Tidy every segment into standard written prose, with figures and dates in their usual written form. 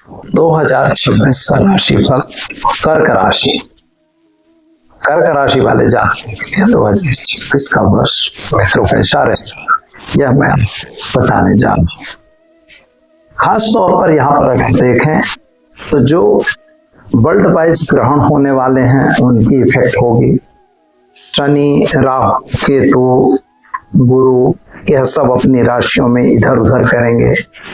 2026 का राशिफल कर्क राशि। कर्क राशि वाले जातकों के लिए 2026 का वर्ष मित्रों कैसा रहेगा यह मैं बताने जा रहा हूँ। खास तौर पर यहाँ पर अगर देखें तो जो वर्ल्ड वाइज ग्रहण होने वाले हैं उनकी इफेक्ट होगी। शनि, राहु, केतु, गुरु यह सब अपनी राशियों में इधर उधर करेंगे,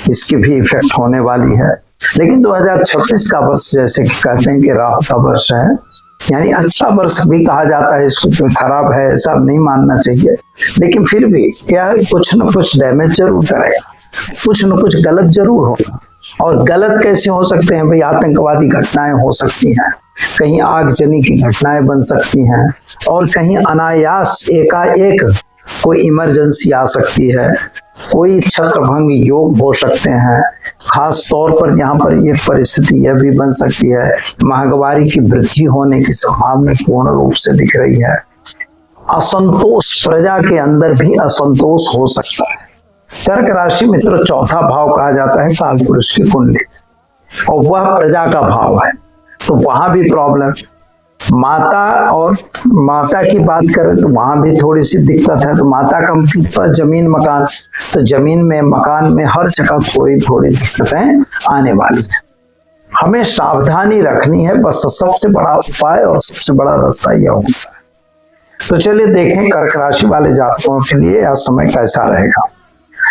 इसकी भी इफेक्ट होने वाली है। लेकिन 2026 का वर्ष जैसे कि कहते हैं कि राहु का वर्ष है, यानी अच्छा वर्ष भी कहा जाता है, इसको कोई खराब है ऐसा नहीं मानना चाहिए। लेकिन फिर भी यह कुछ न कुछ डैमेज जरूर करेगा, कुछ न कुछ गलत जरूर होगा। और गलत कैसे हो सकते हैं भाई? आतंकवादी घटनाएं हो सकती हैं, कहीं आगजनी की घटनाएं बन सकती हैं, और कहीं अनायास एकाएक कोई इमरजेंसी आ सकती है, कोई छत्रभंग योग हो सकते हैं। खास तौर पर यहाँ पर एक परिस्थिति यह भी बन सकती है, महंगाई की वृद्धि होने की संभावना पूर्ण रूप से दिख रही है। असंतोष, प्रजा के अंदर भी असंतोष हो सकता है। कर्क राशि मित्रों चौथा भाव कहा जाता है काल पुरुष की कुंडली, और वह प्रजा का भाव है, तो वहां भी प्रॉब्लम। माता की बात करें तो वहां भी थोड़ी सी दिक्कत है। तो माता का मतलब जमीन मकान, तो जमीन में मकान में हर जगह थोड़ी थोड़ी दिक्कतें आने वाली है। हमें सावधानी रखनी है, बस सबसे बड़ा उपाय और सबसे बड़ा रास्ता यह होता है। तो चलिए देखें कर्क राशि वाले जातकों के लिए यह समय कैसा रहेगा।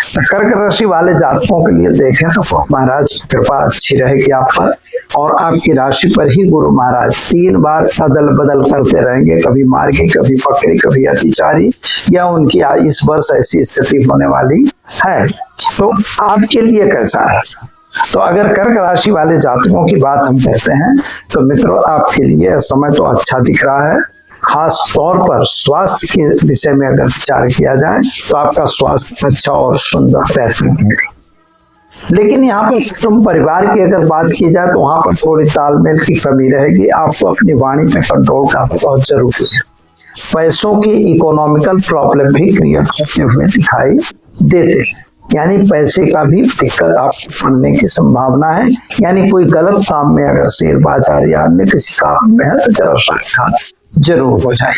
तो कर्क राशि वाले जातकों के लिए देखें तो महाराज की कृपा अच्छी रहेगी आप पर, और आपकी राशि पर ही गुरु महाराज 3 बार अदल बदल करते रहेंगे, कभी मार के, कभी पकड़े, कभी अतिचारी, या उनकी इस वर्ष ऐसी स्थिति होने वाली है। तो आपके लिए कैसा है? तो अगर कर्क राशि वाले जातकों की बात हम करते हैं तो मित्रों आपके लिए समय तो अच्छा दिख रहा है। खास तौर पर स्वास्थ्य के विषय में अगर विचार किया जाए तो आपका स्वास्थ्य अच्छा और सुंदर बेहतर रहेगा। लेकिन यहाँ पर कुटुंब परिवार की अगर बात की जाए तो वहां पर थोड़ी तालमेल की कमी रहेगी। आपको अपनी वाणी पे कंट्रोल करना बहुत जरूरी है। पैसों की इकोनॉमिकल प्रॉब्लम भी क्रिएट होते हुए दिखाई देते हैं, यानी पैसे का भी दिक्कत आपको पड़ने की संभावना है। यानी कोई गलत काम में अगर शेयर बाजार या अन्य किसी काम में है तो जरा सावधान जरूर हो जाए।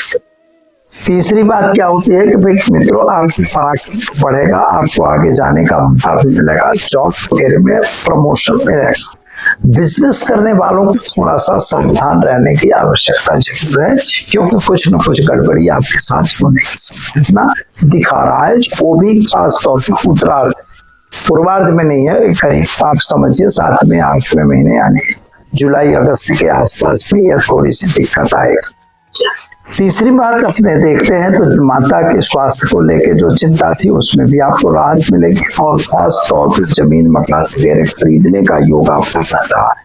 तीसरी बात क्या होती है कि भाई मित्रों आपकी पराक्रम बढ़ेगा, आपको आगे जाने का मौका भी मिलेगा, जॉब वगैरह में प्रमोशन मिलेगा। बिजनेस करने वालों को थोड़ा सा सावधान रहने की आवश्यकता जरूर है, क्योंकि कुछ न कुछ गड़बड़ी आपके साथ होने की संभावना दिखा रहा है। वो भी खास तौर पर उत्तरार्ध, पूर्वार्ध में नहीं है, करीब आप समझिए 7वें 8वें महीने यानी जुलाई अगस्त के आसपास में यह थोड़ी सी दिक्कत आएगी। तीसरी बात अपने देखते हैं तो माता के स्वास्थ्य को लेकर जो चिंता थी उसमें भी आपको राहत मिलेगी, और खास तौर पर जमीन मकान वगैरह खरीदने का योग आपका बन रहा है।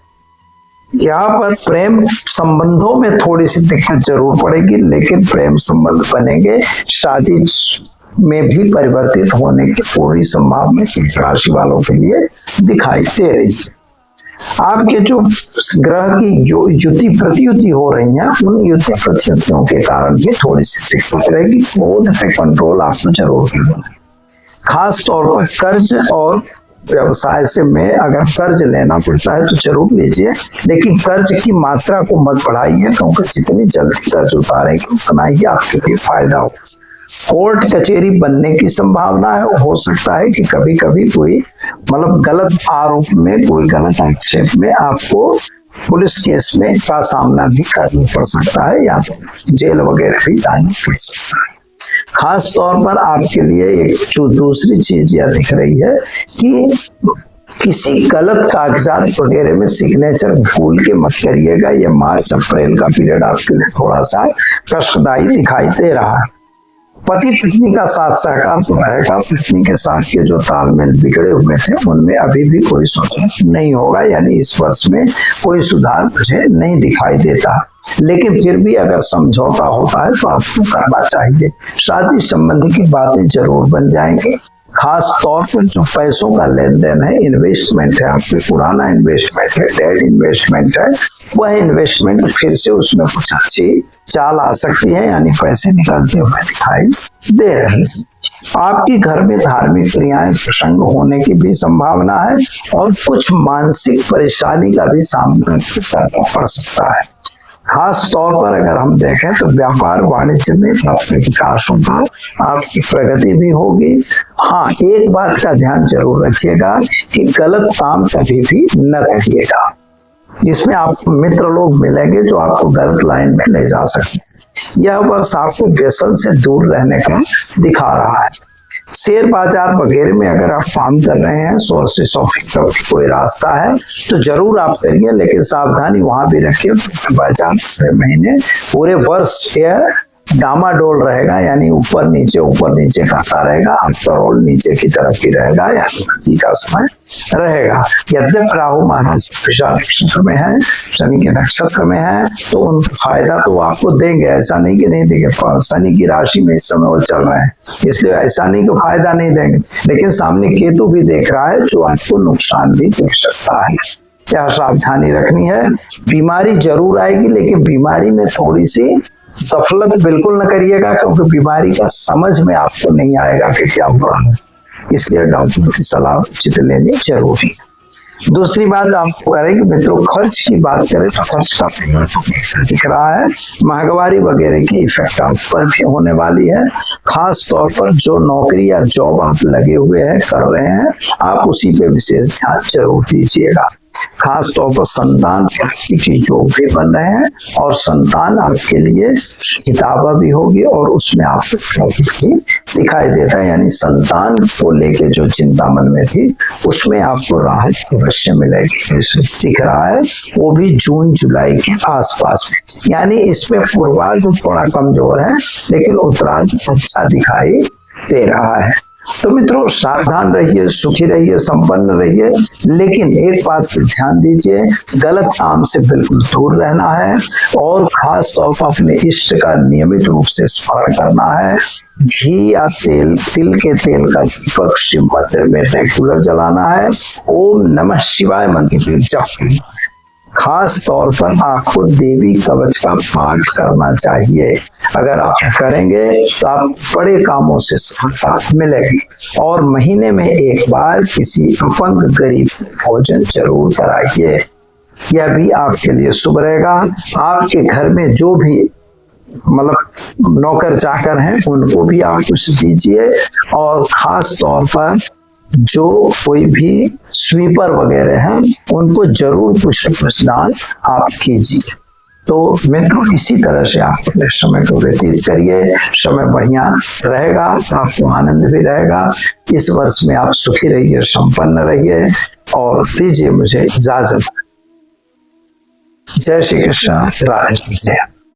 यहाँ पर प्रेम संबंधों में थोड़ी सी दिक्कत जरूर पड़ेगी, लेकिन प्रेम संबंध बनेंगे, शादी में भी परिवर्तित होने की पूरी संभावना कर्क राशि वालों के लिए दिखाई दे रही है। आपके जो ग्रह की जो युति प्रत्युति हो रही हैं उन युति प्रत्युतियों के कारण भी थोड़ी सी दिक्कत रहेगी। क्रोध पे कंट्रोल आपको जरूर करना है। खास तौर पर कर्ज और व्यवसाय से में अगर कर्ज लेना पड़ता है तो जरूर लीजिए, लेकिन कर्ज की मात्रा को मत बढ़ाइए, क्योंकि जितनी जल्दी कर्ज उतारेंगे उतना ही आपके लिए फायदा होगा। कोर्ट कचहरी बनने की संभावना है। हो सकता है कि कभी कभी कोई मतलब गलत आरोप में, कोई गलत आक्षेप में आपको पुलिस केस में का सामना भी करना पड़ सकता है, या तो जेल वगैरह भी जाना पड़ सकता है। खास तौर पर आपके लिए एक जो दूसरी चीज यह दिख रही है कि किसी गलत कागजात वगैरह में सिग्नेचर भूल के मत करिएगा। यह मार्च अप्रैल का पीरियड आपके लिए थोड़ा सा कष्टदायी दिखाई दे रहा है। पति पत्नी का साथ सहकार तो रहेगा, पत्नी के साथ के जो तालमेल बिगड़े हुए थे उनमें अभी भी कोई सुधार नहीं होगा, यानी इस वर्ष में कोई सुधार मुझे नहीं दिखाई देता। लेकिन फिर भी अगर समझौता होता है तो आपको करना चाहिए। शादी संबंधी की बातें जरूर बन जाएंगी। खास तौर पर जो पैसों का लेन देन है, इन्वेस्टमेंट है, आपके पुराना इन्वेस्टमेंट है, डेड इन्वेस्टमेंट है, वह इन्वेस्टमेंट फिर से उसमें कुछ अच्छी चाल आ सकती है, यानी पैसे निकलते हुए दिखाई दे रहे हैं। आपके घर में धार्मिक क्रियाएं प्रसंग होने की भी संभावना है और कुछ मानसिक परेशानी का भी सामना करना पड़ सकता है। खास तौर पर अगर हम देखें तो व्यापार वाणिज्य में आपका विकास होगा, आपकी प्रगति भी होगी। हाँ, एक बात का ध्यान जरूर रखिएगा कि गलत काम कभी भी न करिएगा। इसमें आपको मित्र लोग मिलेंगे जो आपको गलत लाइन में ले जा सकते हैं। यह वर्ष आपको व्यसन से दूर रहने का दिखा रहा है। शेयर बाजार वगैरह में अगर आप काम कर रहे हैं, सोर्सेस ऑफ इनकम का कोई रास्ता है तो जरूर आप करिए, लेकिन सावधानी वहां भी रखिए। बाजार महीने पूरे वर्ष यह डामाडोल रहेगा, यानी ऊपर नीचे खाता रहेगा। आफ्टर ऑल नीचे की तरफ ही रहेगा, यानी मंदी का समय रहेगा। यद्यपि राहु महाराज नक्षत्र में है, शनि के नक्षत्र में है, तो उन फायदा तो आपको देंगे, ऐसा नहीं कि नहीं देंगे। शनि की राशि में इस समय वो चल रहे हैं, इसलिए ऐसा नहीं कि फायदा नहीं देंगे, लेकिन सामने केतु भी देख रहा है जो आपको नुकसान भी दे सकता है। क्या सावधानी रखनी है? बीमारी जरूर आएगी, लेकिन बीमारी में थोड़ी सी गफलत बिल्कुल न करिएगा, क्योंकि बीमारी का समझ में आपको नहीं आएगा कि क्या हो रहा है, इसलिए डॉक्टर की सलाह उचित लेनी जरूरी है। दूसरी बात आपको करेंगे मित्रों, खर्च की बात करें तो खर्च का तो दिख रहा है, महंगाई वगैरह की इफेक्ट आप पर भी होने वाली है। खास तौर पर जो नौकरी या जॉब आप लगे हुए हैं, कर रहे हैं, आप उसी पे विशेष ध्यान जरूर दीजिएगा। खास तौर पर संतान प्राप्ति के योग भी बन रहे हैं और संतान आपके लिए हितावा भी होगी और उसमें आपको प्रॉफिट भी दिखाई देता है, यानी संतान को लेके जो चिंता मन में थी उसमें आपको राहत अवश्य मिलेगी। ऐसे दिख रहा है, वो भी जून जुलाई के आसपास में, यानी इसमें पूर्वार्ध थोड़ा कमजोर है लेकिन उत्तरार्ध अच्छा दिखाई दे रहा है। तो मित्रों, सावधान रहिए, सुखी रहिए, संपन्न रहिए, लेकिन एक बात पे ध्यान दीजिए, गलत काम से बिल्कुल दूर रहना है और खास तौर पर अपने इष्ट का नियमित रूप से स्मरण करना है। घी या तेल, तिल के तेल का दीपक शिव मंदिर में रेगुलर जलाना है। ओम नमः शिवाय मंत्र का जप करना है। खास तौर पर आपको देवी कवच का पाठ करना चाहिए। अगर आप करेंगे तो आप बड़े कामों से सफलता मिलेगी। और महीने में एक बार किसी अपंग गरीब भोजन जरूर कराइए, यह भी आपके लिए शुभ रहेगा। आपके घर में जो भी मतलब नौकर चाकर हैं उनको भी आप कुछ दीजिए, और खास तौर पर जो कोई भी स्वीपर वगैरह हैं उनको जरूर कुछ न कुछ दान आप कीजिए। तो मित्रों, इसी तरह से आप अपने समय को व्यतीत करिए, समय बढ़िया रहेगा, आपको आनंद भी रहेगा। इस वर्ष में आप सुखी रहिए, संपन्न रहिए, और दीजिए मुझे इजाजत। जय श्री कृष्ण, राधे राधे।